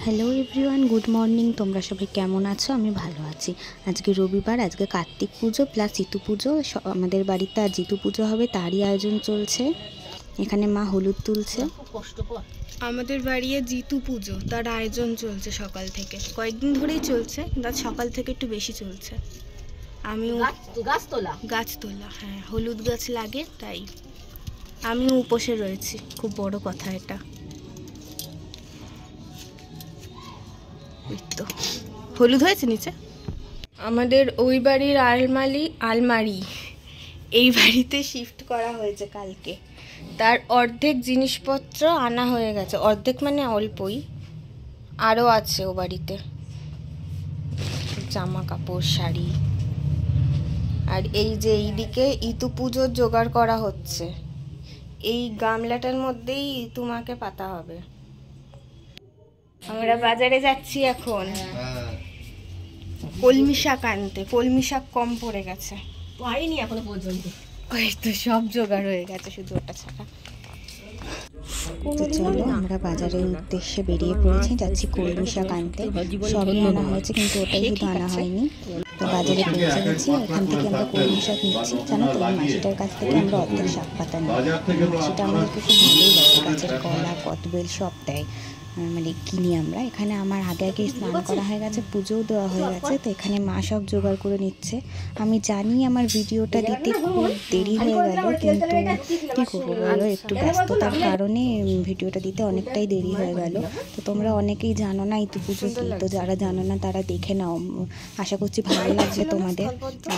Hello everyone, good morning. তোমরা সবাই কেমন আছো? আমি ভালো আছি। আজকে রবিবার, আজকে কার্তিক পুজো প্লাস জিতু পুজো। আমাদের বাড়িতে আর জিতু পুজো হবে, তারই আয়োজন চলছে। এখানে মা হলুদ তুলছে। আমাদের বাড়িতে জিতু পুজো, তার আয়োজন চলছে সকাল থেকে, কয়েকদিন ধরেই চলছে, কিন্তু সকাল থেকে একটু বেশি চলছে। আমিও গাছ তোলা, হ্যাঁ, হলুদ গাছ লাগে, তাই আমিও উপোসে রয়েছি। খুব বড় কথা এটা। তো হলুদ হয়েছে নিচে। আমাদের ওই বাড়ির আলমারি এই বাড়িতে শিফট করা হয়েছে কালকে। তার অর্ধেক জিনিসপত্র আনা হয়ে গেছে, অর্ধেক মানে অল্পই, আরও আছে ও বাড়িতে, জামা কাপড়, শাড়ি। আর এই যে এইদিকে ইতু পুজোর জোগাড় করা হচ্ছে। এই গামলাটার মধ্যেই ইতুমাকে পাতা হবে। আমরা বাজারে যাচ্ছি এখন কলমি শাক আনতে। কলমি শাক কম পড়ে গেছে, পাইনি এখনো পর্যন্ত। ওই তো সব জোগাড় হয়ে গেছে, শুধু ওটা ছাড়া। তো চলো, আমরা বাজারের উদ্দেশ্যে বেরিয়ে পড়েছি, যাচ্ছি কলমি শাক আনতে। সবই আনা হয়েছে, কিন্তু ওটাই শুধু আনা হয়নি। তো বাজারে পৌঁছে গেছি, এখান থেকে আমরা কলমি শাক নিচ্ছি। জানো তো, এই মাসিটার কাছ থেকে আমরা অর্ধেক শাক পাতা নিই। মাসিটা আমাদেরকে খুব ভালোই লাগে, গাছের কলা, কদবেল সব দেয়, মানে কিনি আমরা। এখানে আমার আগে স্নান করা হয়ে গেছে, পুজোও দেওয়া হয়ে গেছে। তো এখানে মা সব জোগাড় করে নিচ্ছে। আমি জানি আমার ভিডিওটা দিতে খুব দেরি হয়ে গেল, কিন্তু কী করবো বলো, একটু ব্যস্ততার কারণে ভিডিওটা দিতে অনেকটাই দেরি হয়ে গেল। তো তোমরা অনেকেই জানো না ইতু পুজো কী, তো যারা জানো না তারা দেখে নাও। আশা করছি ভালো লাগবে তোমাদের।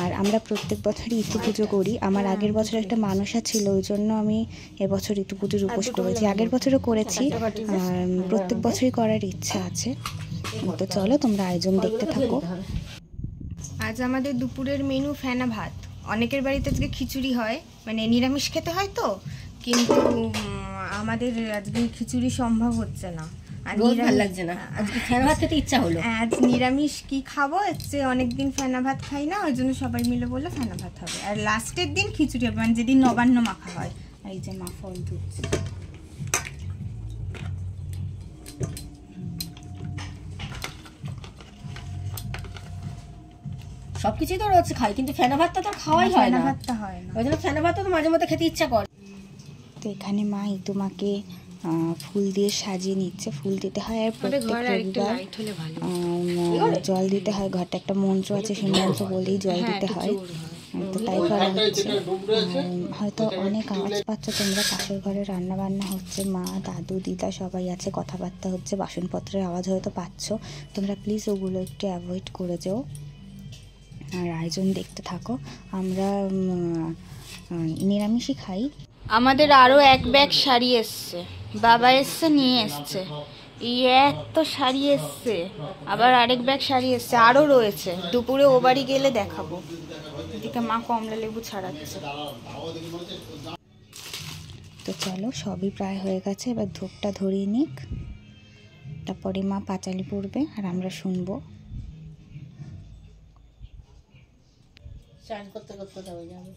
আর আমরা প্রত্যেক বছরই ইতু পুজো করি। আমার আগের বছর একটা মানসা ছিল, ওই জন্য আমি এবছর ইতু পুজোর উপোস করেছি। আগের বছরও করেছি, আর প্রত্যেক বছরই করার ইচ্ছা আছে। তো চলো, তোমরা আয়োজন দেখতে থাকো। আজ আমাদের দুপুরের মেনু ফেনা ভাত। অনেকের বাড়িতে আজকে খিচুড়ি হয়, মানে নিরামিষ খেতে হয় তো, কিন্তু আমাদের আজকে খিচুড়ি সম্ভব হচ্ছে না। ভালো লাগছে না, আজকে ফেনা ভাত খেতে ইচ্ছা হলো। আজ নিরামিষ কি খাবো, হচ্ছে অনেকদিন ফেনা ভাত খাই না, ওই জন্য সবাই মিলে বললো ফেনা ভাত হবে। আর লাস্টের দিন খিচুড়ি হবে, মানে যেদিন নবান্ন মাখা হয়। এই যে মা ফল ধুচ্ছে। সবকিছুই তো রোজ খাই, কিন্তু ফেনা ভাতটা তো খাওয়াই হয় না। ভাতটা হয় না, ওই জন্য ফেনা ভাতটা তো মাঝে মধ্যে খেতে ইচ্ছা করে। তো এখানে মা ইতুমাকে ফুল দিয়ে সাজিয়ে নিচ্ছে। ফুল দিতে হয়, আর প্রত্যেক রবিবার জল দিতে হয়। ঘরটা একটা মন্ত্র আছে, সেই মন্ত্র বলেই জল দিতে হয়। তো তাই করা হচ্ছে। হয়তো অনেক আওয়াজ পাচ্ছ তোমরা, পাশের ঘরে রান্না বান্না হচ্ছে, মা, দাদু, দিদা সবাই আছে, কথাবার্তা হচ্ছে, বাসনপত্রের আওয়াজ হয়তো পাচ্ছ। তোমরা প্লিজ ওগুলো একটু অ্যাভয়েড করে যেও, আর আয়োজন দেখতে থাকো। আমরা নিরামিষই খাই। আমাদের আরও এক ব্যাগ শাড়ি এসছে, বাবা এসছে নিয়ে এসছে। এই এত শাড়ি এসছে, আবার আরেক ব্যাগ শাড়ি এসছে, আরও রয়েছে। দুপুরে ও বাড়ি গেলে দেখাবো। এদিকে মা কমলা লেবু ছাড়াচ্ছে। তো চলো, সবই প্রায় হয়ে গেছে, এবার ধূপটা ধরিয়ে নিক, তারপরে মা পাঁচালি পড়বে আর আমরা শুনবো। চান করতে করতে হয়ে যাবে।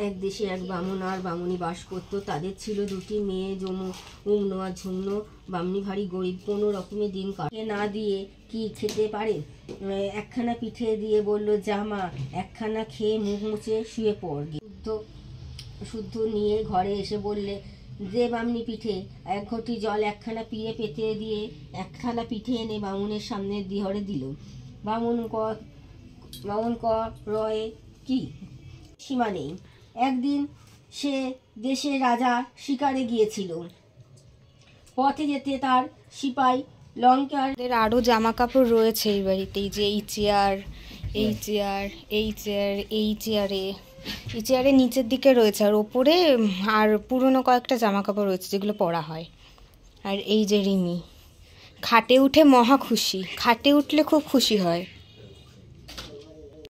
এক দেশে এক বামুন আর বামুনি বাস করত। তাদের ছিল দুটি মেয়ে, উমনো আর ঝুমনো। বামুনি ভারী গরিব, কোনো রকমের দিন কাটে না দিয়ে কি খেতে পারে। একখানা পিঠে দিয়ে বলল, জামা একখানা খেয়ে মুখ মুছে শুয়ে পড়। শুদ্ধ নিয়ে ঘরে এসে বললে, যে বামনি পিঠে। এক ঘটি জল একখানা পিয়ে পেতে দিয়ে একখানা পিঠে এনে বামুনের সামনে দিহরে দিল। বামুন ক রয়ে কি সীমা নেই। একদিন সে দেশের রাজা শিকারে গিয়েছিল। পথে যেতে তার সিপাই লঙ্কার। আরও জামা কাপড় রয়েছে এই বাড়িতেই, যে এই চেয়ার, এই চেয়ার, এই চেয়ার, এই চেয়ারে, এই চেয়ারে নিচের দিকে রয়েছে, আর ওপরে আর পুরনো কয়েকটা জামা কাপড় রয়েছে যেগুলো পরা হয়। আর এই যে রিমি খাটে উঠে মহা খুশি, খাটে উঠলে খুব খুশি হয়।